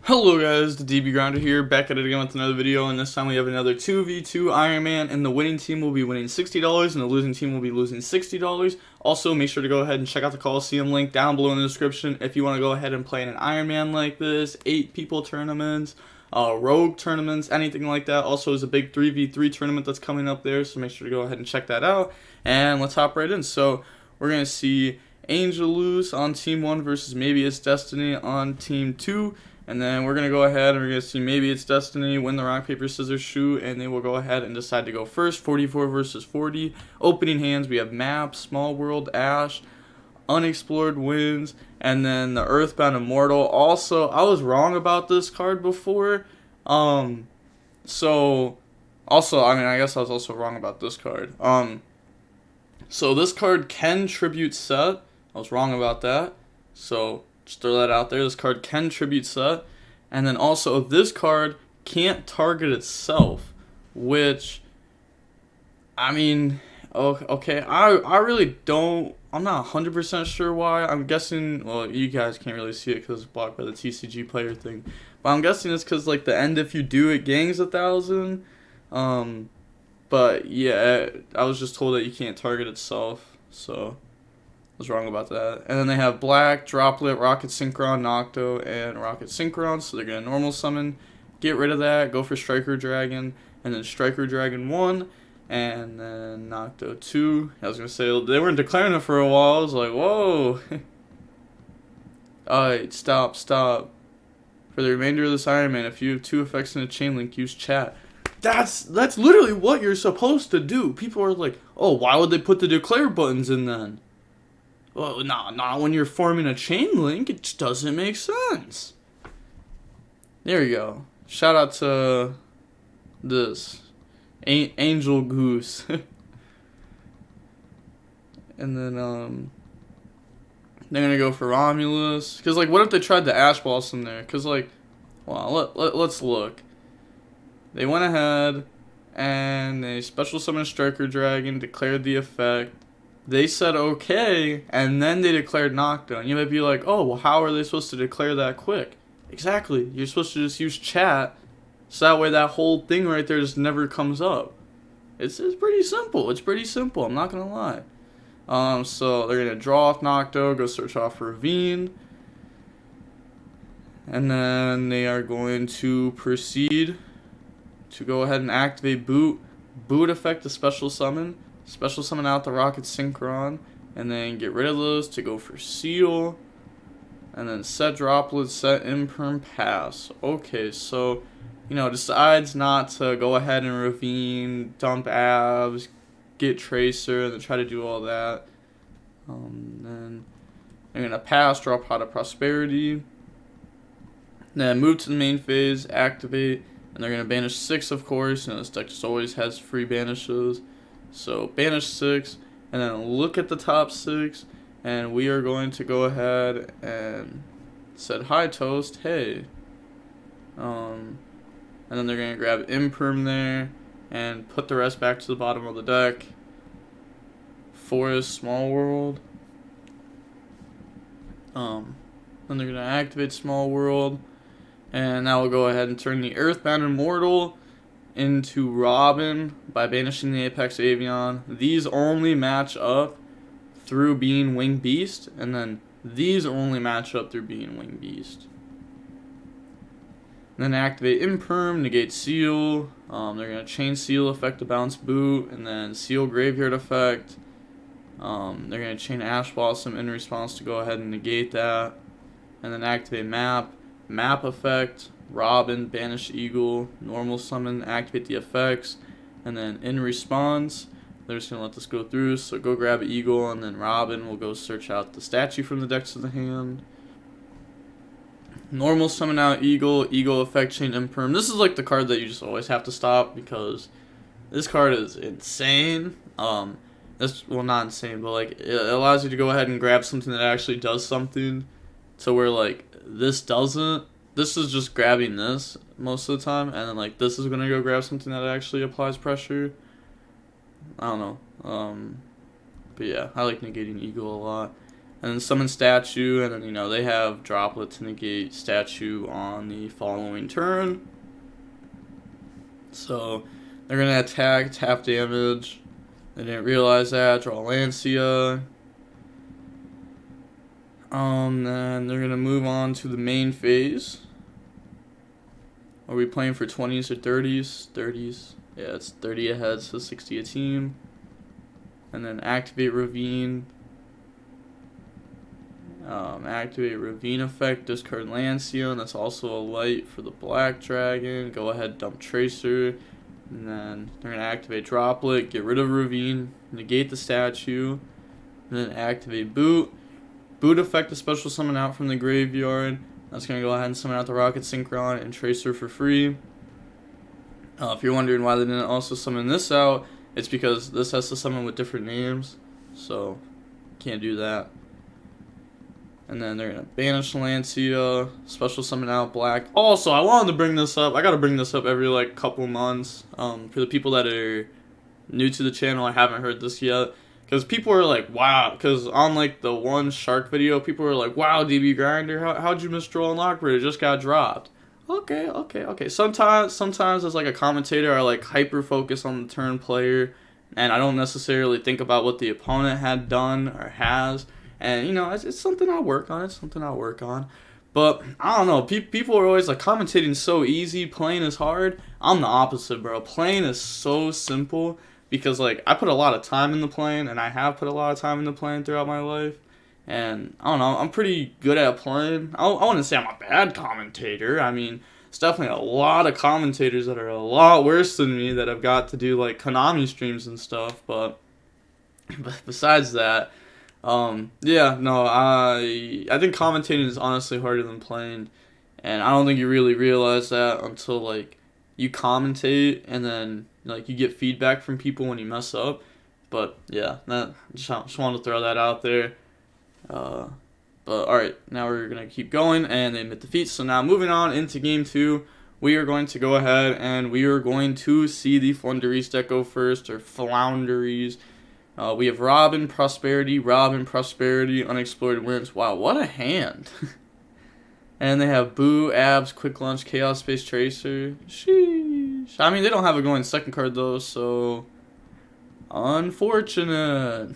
Hello guys, the DB Grinder here, back at it again with another video, and this time we have another 2v2 Iron Man, and the winning team will be winning $60, and the losing team will be losing $60. Also, make sure to go ahead and check out the Coliseum link down below in the description if you want to go ahead and play in an Iron Man like this, 8 people tournaments, rogue tournaments, anything like that. Also, there's a big 3v3 tournament that's coming up there, so make sure to go ahead and check that out, and let's hop right in. So, we're going to see Angel lose on Team 1 versus Maybe It's Destiny on Team 2. And then we're going to go ahead and we're going to see Maybe It's Destiny win the rock, paper, scissors, shoot. And they will go ahead and decide to go first. 44 versus 40. Opening hands, we have Map, Small World, Ash, Unexplored Winds, and then the Earthbound Immortal. Also, I was wrong about this card before. I guess I was also wrong about this card. So this card can tribute set. I was wrong about that. So just throw that out there. This card can tribute set. And then also, this card can't target itself. Which, I mean, okay. I really don't, I'm not 100% sure why. I'm guessing, well, you guys can't really see it because it's blocked by the TCG player thing. But I'm guessing it's because, like, the end if you do it gangs 1,000. But, yeah, I was just told that you can't target itself. So was wrong about that. And then they have Black, Droplet, Rocket Synchron, Nocto, and Rocket Synchron. So they're going to normal summon, get rid of that, go for Striker Dragon, and then Striker Dragon 1, and then Nocto 2. I was going to say, they weren't declaring it for a while. I was like, whoa. Alright, stop. For the remainder of this Iron Man, if you have 2 effects in a chain link, use chat. That's literally what you're supposed to do. People are like, oh, why would they put the declare buttons in then? Well, not when you're forming a chain link. It just doesn't make sense. There you go. Shout out to this Angel Goose. And then they're gonna go for Romulus. Cause like, what if they tried the Ash Blossom there? Cause like, well, let's look. They went ahead and they special summoned Striker Dragon, declared the effect. They said okay, and then they declared Nocto. And you might be like, oh, well, how are they supposed to declare that quick? Exactly. You're supposed to just use chat, so that way that whole thing right there just never comes up. It's pretty simple. It's pretty simple. I'm not going to lie. So they're going to draw off Nocto, go search off Ravine. And then they are going to proceed to go ahead and activate Boot. Boot effect the special summon. Special summon out the Rocket Synchron, and then get rid of those to go for Seal, and then set Droplet, set Imperm, pass. Okay, so, decides not to go ahead and Ravine, dump Abs, get Tracer, and then try to do all that. Then they're going to pass, drop Pot of Prosperity, then move to the main phase, activate, and they're going to banish 6, of course. This deck just always has free banishes. So banish 6, and then look at the top 6, and we are going to go ahead and set High Toast, hey. And then they're going to grab Imperm there, and put the rest back to the bottom of the deck. Forest, Small World. Then they're going to activate Small World, and now we'll go ahead and turn the Earthbound Immortal into Robin by banishing the Apex Avian. These only match up through being Winged Beast, and then these only match up through being Winged Beast. And then activate Imperm, negate Seal. They're going to chain Seal effect to bounce Boot, and then Seal Graveyard effect. They're going to chain Ash Blossom in response to go ahead and negate that. And then activate Map. Map effect, Robin, banish Eagle, normal summon, activate the effects, and then in response, they're just going to let this go through, so go grab Eagle, and then Robin will go search out the statue from the decks of the hand. Normal summon out Eagle, Eagle effect, chain Imperm. This is like the card that you just always have to stop, because this card is insane. Well, not insane, but like, it allows you to go ahead and grab something that actually does something, to where like, this doesn't. This is just grabbing this most of the time, and then like this is gonna go grab something that actually applies pressure. I don't know. But yeah, I like negating Eagle a lot. and then summon statue, and then, you know, they have droplet to negate statue on the following turn. So they're going to attack, it's half damage. They didn't realize that. Draw Lancia. Then they're going to move on to the main phase. Are we playing for 20s or 30s? 30s. Yeah, it's 30 ahead, so 60 a team. And then activate Ravine. Activate Ravine effect, discard Lancia, and that's also a light for the Black Dragon. Go ahead, dump Tracer. And then they're going to activate Droplet, get rid of Ravine, negate the statue. And then activate Boot. Boot effect, a special summon out from the graveyard. That's going to go ahead and summon out the Rocket Synchron and Tracer for free. If you're wondering why they didn't also summon this out, it's because this has to summon with different names. So, can't do that. And then they're going to banish Lancia, special summon out Black. Also, I wanted to bring this up. I got to bring this up every, like, couple months. For the people that are new to the channel, I haven't heard this yet. Because people are like, wow. Because on, like, the one shark video, people were like, wow, DB Grinder, how'd you miss Droll and Lockbird? It just got dropped. Okay. Sometimes as, like, a commentator, I, like, hyper-focus on the turn player. And I don't necessarily think about what the opponent had done or has. And, you know, it's something I'll work on. But, I don't know. People are always like, commentating so easy. Playing is hard. I'm the opposite, bro. Playing is so simple. Because, like, I put a lot of time into playing. And I have put a lot of time into playing throughout my life. And, I don't know. I'm pretty good at playing. I wouldn't say I'm a bad commentator. I mean, it's definitely a lot of commentators that are a lot worse than me that have got to do, like, Konami streams and stuff. But besides that... yeah, no, I think commentating is honestly harder than playing, and I don't think you really realize that until, like, you commentate, and then, like, you get feedback from people when you mess up. But, yeah, just wanted to throw that out there. But, alright, now we're going to keep going, and they admit defeat. So now, moving on into Game 2, we are going to go ahead, and we are going to see the Floowandereeze deck go first, or Floowandereeze. We have Robin, Prosperity, Unexplored Winds. Wow, what a hand. And they have Boo, Abs, Quick Launch, Chaos Space Tracer. Sheesh. I mean, they don't have a going second card, though, so... unfortunate.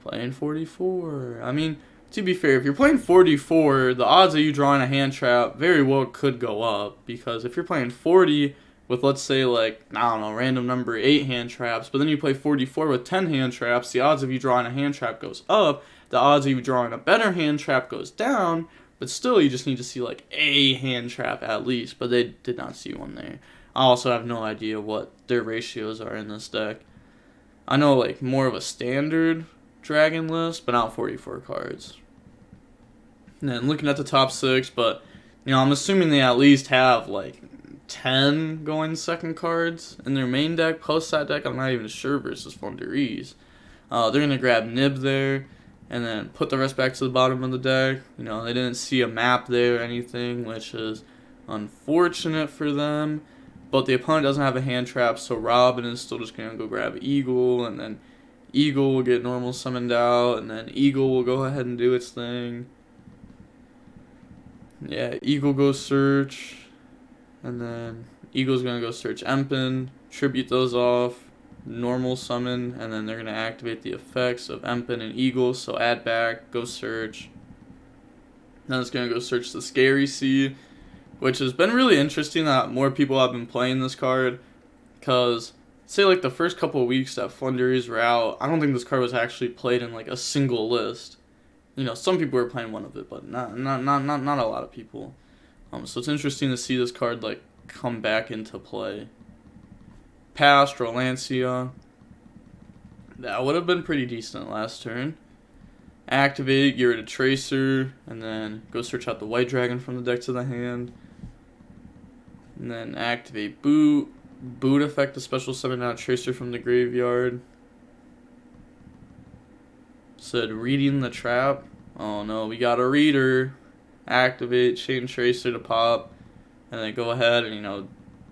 Playing 44. I mean, to be fair, if you're playing 44, the odds of you drawing a hand trap very well could go up. Because if you're playing 40... with, let's say, like, I don't know, random number 8 hand traps, but then you play 44 with 10 hand traps, the odds of you drawing a hand trap goes up, the odds of you drawing a better hand trap goes down, but still you just need to see, like, a hand trap at least, but they did not see one there. I also have no idea what their ratios are in this deck. I know, like, more of a standard dragon list, but not 44 cards. And then looking at the top 6, but, you know, I'm assuming they at least have, like, 10 going second cards in their main deck. Post that deck, I'm not even sure versus Floowandereeze. They're going to grab Nib there and then put the rest back to the bottom of the deck. You know, they didn't see a map there or anything, which is unfortunate for them. But the opponent doesn't have a hand trap, so Robin is still just going to go grab Eagle, and then Eagle will get normal summoned out, and then Eagle will go ahead and do its thing. Yeah, Eagle goes search. And then Eagle's going to go search Empen, tribute those off, normal summon, and then they're going to activate the effects of Empen and Eagle, so add back, go search. Then it's going to go search the Scary Sea, which has been really interesting that more people have been playing this card, because, say, like, the first couple of weeks that Floowandereeze were out, I don't think this card was actually played in, like, a single list. You know, some people were playing one of it, but not a lot of people. So it's interesting to see this card, like, come back into play. Pass, draw Lancia. That would have been pretty decent last turn. Activate, get rid of Tracer, and then go search out the White Dragon from the deck to the hand. And then activate Boot. Boot effect, a special summon out Tracer from the graveyard. Said reading the trap. Oh no, we got a reader. Activate, chain Tracer to pop, and then go ahead and, you know,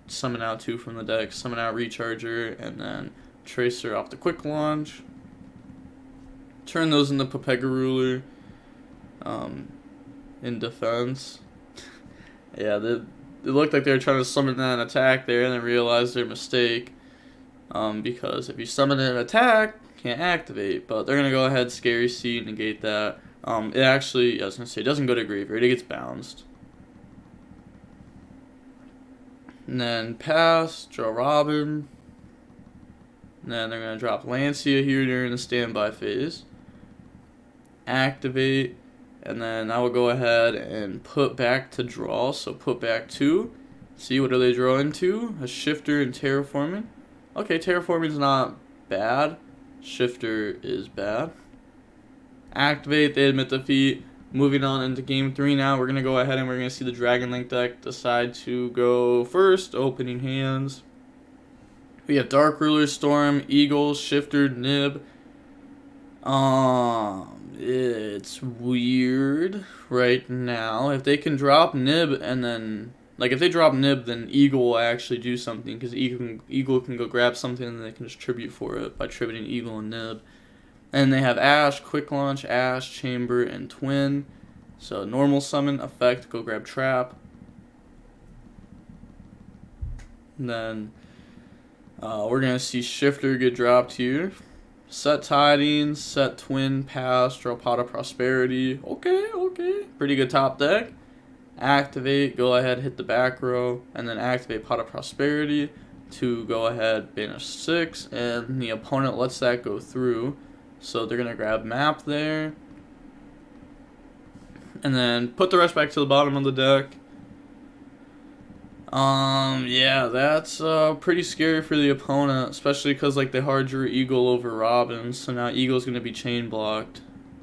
summon out 2 from the deck, summon out Recharger, and then Tracer off the Quick Launch. Turn those into Ruler in defense. Yeah, it looked like they were trying to summon that attack there and then realized their mistake. Because if you summon an attack, can't activate. But they're going to go ahead, Scary Seed, negate that. It actually, I was going to say, it doesn't go to graveyard, it gets bounced. And then pass, draw Robin. And then they're going to drop Lancia here during the standby phase. Activate. And then I will go ahead and put back to draw. So put back 2. See, what do they draw into? A Shifter and Terraforming. Okay, Terraforming is not bad. Shifter is bad. Activate, they admit defeat. Moving on into game 3 now. We're going to go ahead and we're going to see the Dragon Link deck decide to go first. Opening hands. We have Dark Ruler, Storm, Eagle, Shifter, Nib. It's weird right now. If they can drop Nib and then... Like, if they drop Nib, then Eagle will actually do something. Because Eagle can go grab something and they can just tribute for it by tributing Eagle and Nib. And they have Ash, Quick Launch, Ash, Chamber, and Twin. So, normal summon, effect, go grab Trap. And then, we're going to see Shifter get dropped here. Set Tidings, set Twin, pass, draw Pot of Prosperity. Okay. Pretty good top deck. Activate, go ahead, hit the back row, and then activate Pot of Prosperity to go ahead, banish 6, and the opponent lets that go through. So they're going to grab Map there, and then put the rest back to the bottom of the deck. Yeah, that's pretty scary for the opponent, especially because like they hard drew Eagle over Robin, so now Eagle's going to be chain blocked.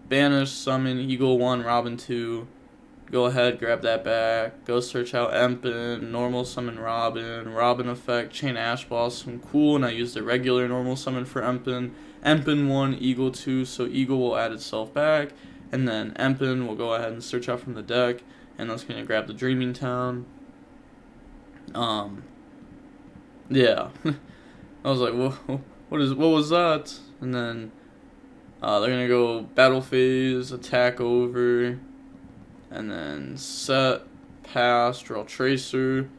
Banish, summon, Eagle 1, Robin 2. Go ahead, grab that back. Go search out Empin, normal summon Robin, Robin effect, chain Ash Blossom, cool. And I use the regular normal summon for Empin. Empin 1, Eagle 2, so Eagle will add itself back. And then Empin will go ahead and search out from the deck. And that's going to grab the Dreaming Town. Yeah. I was like, what was that? And then they're going to go Battle Phase, attack over. And then set, pass, draw Tracer. And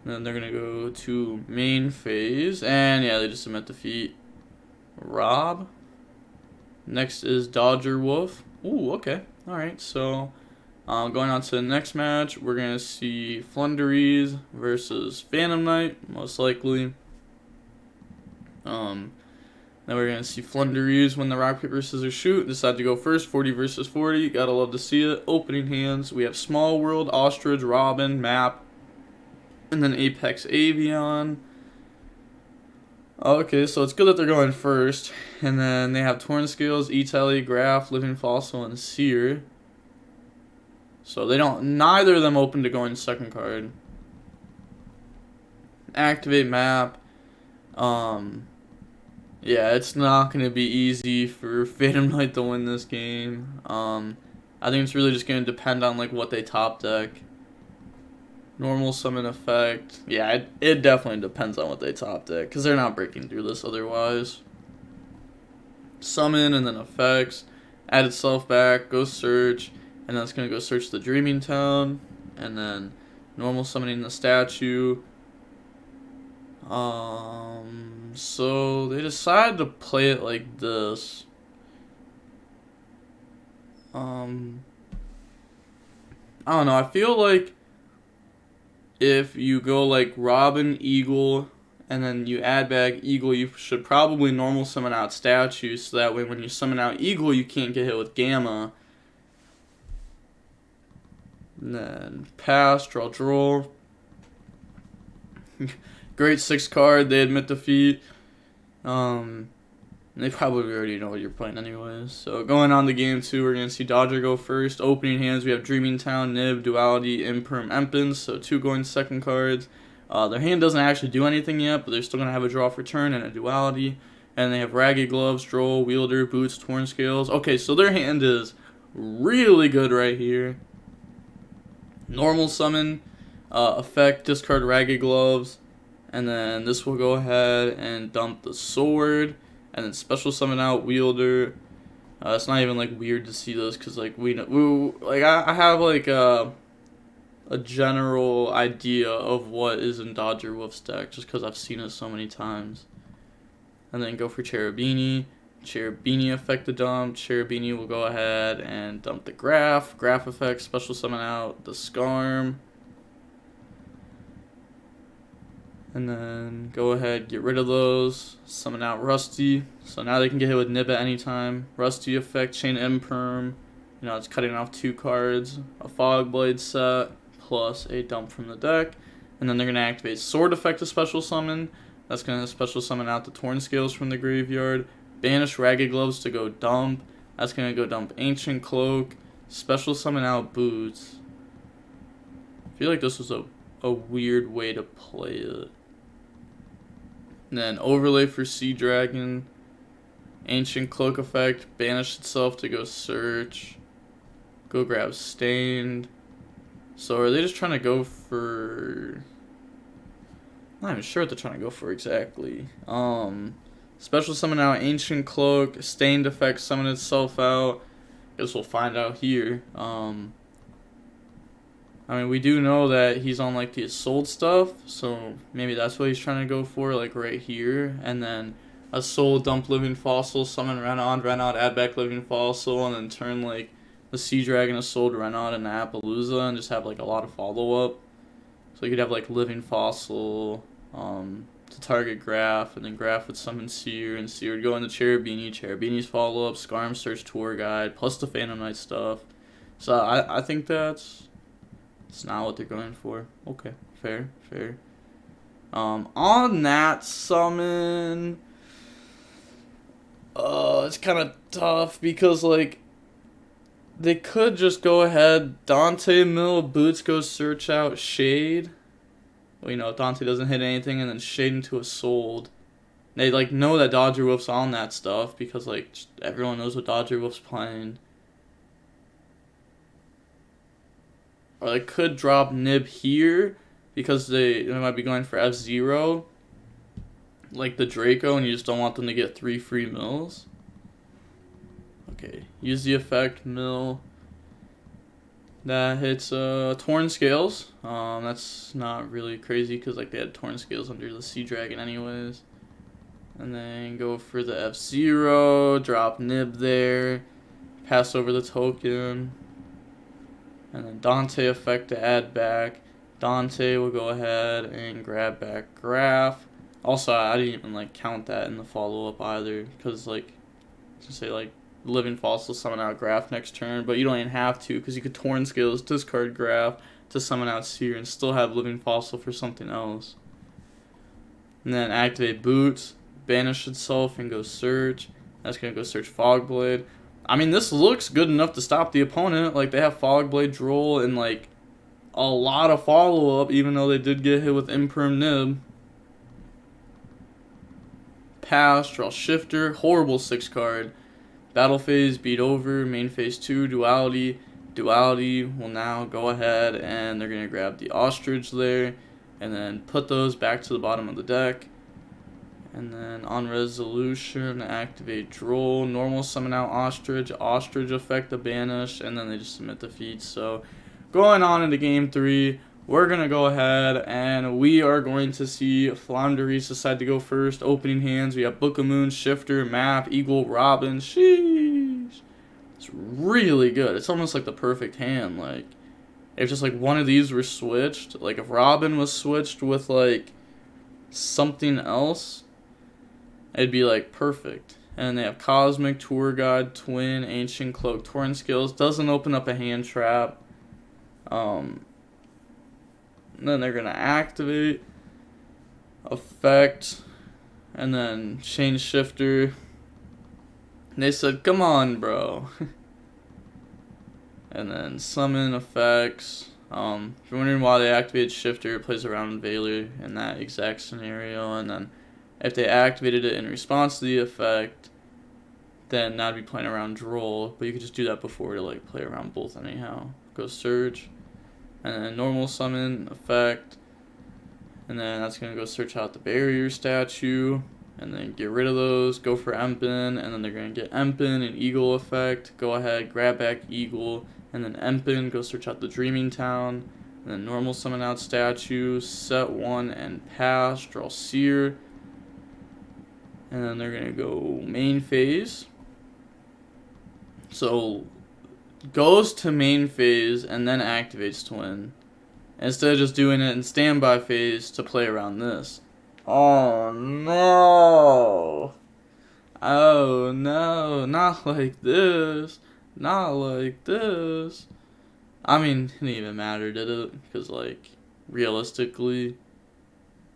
then they're going to go to main phase. And yeah, they just submit defeat. Rob. Next is Dodger Wolf. Ooh, okay. Alright, so going on to the next match, we're going to see Floowandereeze versus Phantom Knight, most likely. Then we're going to see Floowandereeze win the rock, paper, scissors, shoot. Decide to go first, 40 versus 40. Gotta love to see it. Opening hands, we have Small World, Ostrich, Robin, Map, and then Apex Avian. Okay, so it's good that they're going first. And then they have Torn Scales, E-Telly, Graph, Living Fossil, and Seer. So they don't, neither of them open to going second card. Activate Map. Yeah, it's not going to be easy for Phantom Knight to win this game. I think it's really just going to depend on like what they top deck. Normal summon effect. Yeah, it definitely depends on what they top deck, because they're not breaking through this otherwise. Summon and then effects. Add itself back, go search, and then it's going to go search the Dreaming Town, and then normal summoning the statue. So they decided to play it like this. I don't know, I feel like if you go like Robin, Eagle, and then you add back Eagle, you should probably normal summon out statue, so that way when you summon out Eagle, you can't get hit with Gamma. And then pass, draw. Great 6 card, they admit defeat. They probably already know what you're playing anyways. So going on to game 2, we're going to see Dodger go first. Opening hands, we have Dreaming Town, Nib, Duality, Imperm, Empins. So 2 going second cards. Their hand doesn't actually do anything yet, but they're still going to have a draw for turn and a Duality. And they have Ragged Gloves, Droll, Wielder, Boots, Torn Scales. Okay, so their hand is really good right here. Normal summon, effect, discard Ragged Gloves. And then this will go ahead and dump the sword. And then special summon out Wielder. It's not even like weird to see those because like I have like a general idea of what is in Dodger Wolf's deck just because I've seen it so many times. And then go for Cherubini. Cherubini effect the dump. Cherubini will go ahead and dump the Graph. Graph effect, special summon out the Skarm. And then go ahead, get rid of those. Summon out Rusty. So now they can get hit with Nib at any time. Rusty effect, Chain Imperm. You know, it's cutting off 2 cards. A Fog Blade set, plus a dump from the deck. And then they're going to activate Sword effect to special summon. That's going to special summon out the Torn Scales from the graveyard. Banish Ragged Gloves to go dump. That's going to go dump Ancient Cloak. Special summon out Boots. I feel like this was a weird way to play it. And then overlay for Sea Dragon. Ancient Cloak effect. Banish itself to go search. Go grab Stained. So are they just trying to go for... I'm not even sure what they're trying to go for exactly. Special summon out Ancient Cloak. Stained effect summon itself out. Guess we'll find out here. I mean, we do know that he's on like the Assault stuff, so maybe that's what he's trying to go for, like right here. And then Assault, dump Living Fossil, summon Renaud, add back Living Fossil, and then turn like the Sea Dragon, Assault, Renaud, and Appaloosa, and just have like a lot of follow up. So you could have like Living Fossil to target Graph, and then Graph would summon Seer, and Seer would go into Cherubini, Cherubini's follow up, Skarm Search Tour Guide, plus the Phantom Knight stuff. So I think it's not what they're going for. Okay, fair. On that summon, it's kind of tough because like they could just go ahead, Dante Mill, Boots go search out Shade. Well, you know, if Dante doesn't hit anything, and then Shade into a Sold. They like know that Dodger Wolf's on that stuff because like everyone knows what Dodger Wolf's playing. Or they could drop Nib here because they might be going for F-Zero, like the Draco, and you just don't want them to get 3 free mills. Okay, use the effect mill. That hits Torn Scales. That's not really crazy because like they had Torn Scales under the Sea Dragon anyways. And then go for the F-Zero, drop Nib there, pass over the token. And then Dante effect to add back. Dante will go ahead and grab back Graph. Also, I didn't even like count that in the follow-up either, because like, just say like Living Fossil summon out Graph next turn, but you don't even have to, because you could Torn Scales, discard Graph to summon out Seer and still have Living Fossil for something else. And then activate Boots, banish itself and go search. That's gonna go search Fogblade. I mean, this looks good enough to stop the opponent. Like, they have Fogblade Droll and, like, a lot of follow-up, even though they did get hit with Imperm Nib. Pass, draw Shifter, horrible 6-card. Battle Phase, beat over, main phase 2, Duality. Duality will now go ahead and they're going to grab the Ostrich there and then put those back to the bottom of the deck. And then on resolution, activate Droll, normal summon out Ostrich, Ostrich effect the banish, and then they just submit defeat. So going on into game 3, we're going to go ahead and we are going to see Floowandereeze decide to go first. Opening hands, we have Book of Moon, Shifter, Map, Eagle, Robin. Sheesh. It's really good. It's almost like the perfect hand. Like, if just like one of these were switched, like if Robin was switched with like something else, it'd be like perfect. And they have Cosmic, Tour Guide, Twin, Ancient Cloak, Torn Skills. Doesn't open up a hand trap. Then they're gonna activate effect and then change Shifter. And they said, come on, bro. And then summon effects. If you're wondering why they activated Shifter, it plays around Veiler in that exact scenario. And then if they activated it in response to the effect, then that'd be playing around Droll. But you could just do that before to like play around both anyhow. Go Surge. And then normal summon effect. And then that's going to go search out the barrier statue. and then get rid of those, go for Empin, and then they're going to get Empin and Eagle effect. Go ahead, grab back Eagle, and then Empin, go search out the Dreaming Town, and then normal summon out statue, set 1 and pass, draw Seer, and then they're going to go main phase. So goes to main phase and then activates to win, instead of just doing it in standby phase to play around this. Oh no! Oh no, not like this. Not like this. I mean, it didn't even matter, did it? Because, like, realistically,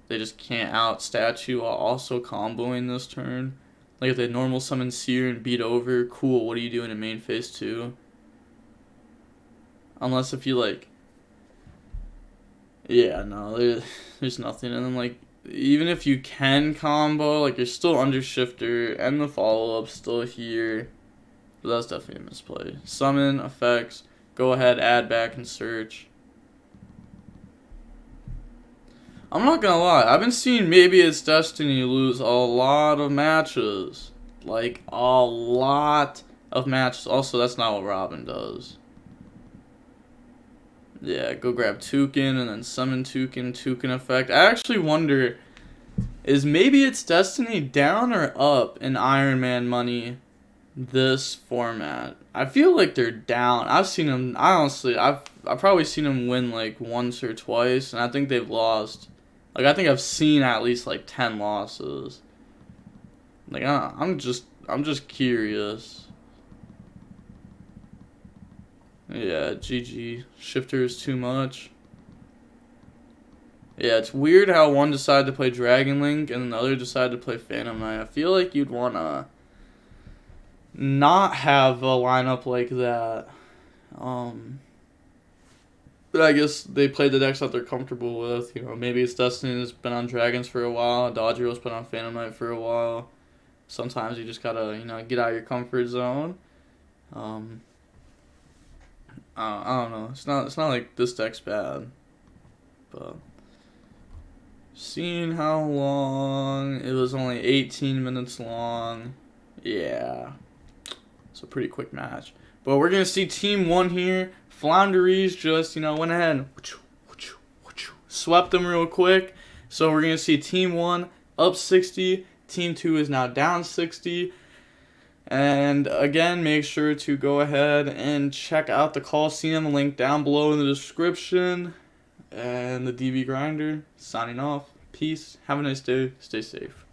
they just can't out statue while also comboing this turn. Like, if they normal summon Seer and beat over, cool, what are you doing in main phase 2? Unless if you, like... Yeah, no, there's nothing. And then, like, even if you can combo, like, you're still under shifter, and the follow-up's still here. But that's definitely a misplay. Summon, effects, go ahead, add back, and search. I'm not gonna lie, I've been seeing Maybe It's Destiny lose a lot of matches. Like, a lot of matches. Also, that's not what Robin does. Yeah, go grab Toucan and then summon Toucan, Toucan effect. I actually wonder, is Maybe It's Destiny down or up in IronMan money this format? I feel like they're down. I've seen them, honestly, I've probably seen them win like once or twice, and I think they've lost. Like, I think I've seen at least like 10 losses. Like, I'm just curious. Yeah, GG. Shifter is too much. Yeah, it's weird how one decided to play Dragon Link and the other decided to play Phantom Knight. I feel like you'd want to not have a lineup like that. But I guess they played the decks that they're comfortable with. You know, Maybe It's Destiny has been on Dragons for a while. Dodgero's been on Phantom Knight for a while. Sometimes you just gotta, you know, get out of your comfort zone. I don't know. It's not like this deck's bad, but seeing how long it was, only 18 minutes long. Yeah, it's a pretty quick match. But we're gonna see Team 1 here. Floowandereeze just, you know, went ahead and swept them real quick. So we're gonna see Team 1 up 60. Team 2 is now down 60. And again, make sure to go ahead and check out the Coliseum, link down below in the description. And the DB Grinder, signing off. Peace. Have a nice day. Stay safe.